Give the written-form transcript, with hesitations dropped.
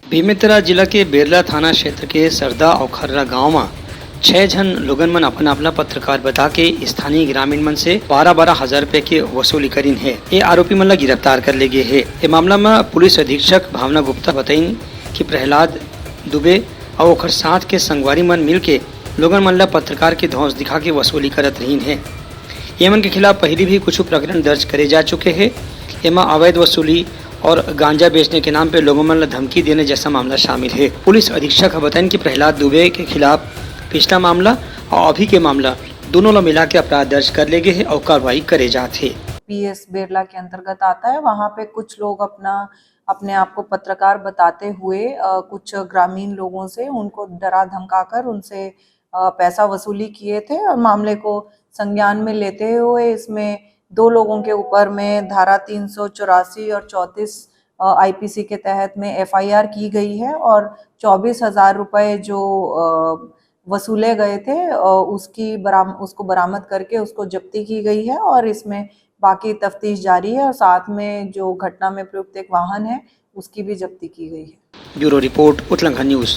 बेमेतरा जिला के बेरला थाना क्षेत्र के सरदा और खर्रा गाँव में 6 जन लोगन मन अपन अपना पत्रकार बता के स्थानीय ग्रामीण मन से 12-12 हजार रुपए के वसूली करीन है। ये आरोपी मन ला गिरफ्तार कर ले गए है। ये मामला में पुलिस अधीक्षक भावना गुप्ता बताइन कि प्रहलाद दुबे और ओकर साथ के संगवारी मन मिल के लोगन मन ला पत्रकार के धौंस दिखा के वसूली करत रहीन है। ये मन के खिलाफ पहले भी कुछ प्रकरण दर्ज करे जा चुके हैं। एमा अवैध वसूली और गांजा बेचने के नाम पे लोगों में धमकी देने जैसा मामला शामिल है। पुलिस अधीक्षक बताएं कि प्रहलाद दुबे के खिलाफ पिछला मामला और अभी के मामला दोनों ला मिला के अपराध दर्ज कर ले गए हैं और कार्रवाई करे जाते। पीएस बेरला के अंतर्गत आता है। वहाँ पे कुछ लोग अपने आप को पत्रकार बताते हुए कुछ ग्रामीण लोगों से उनको डरा धमकाकर उनसे पैसा वसूली किए थे और मामले को संज्ञान में लेते हुए इसमें 2 लोगों के ऊपर में धारा 384 और 34 आईपीसी के तहत में एफआईआर की गई है और 24,000 रुपए जो वसूले गए थे उसको बरामद करके उसको जब्ती की गई है और इसमें बाकी तफ्तीश जारी है और साथ में जो घटना में प्रयुक्त एक वाहन है उसकी भी जब्ती की गई है। Bureau report Uttarakhand news.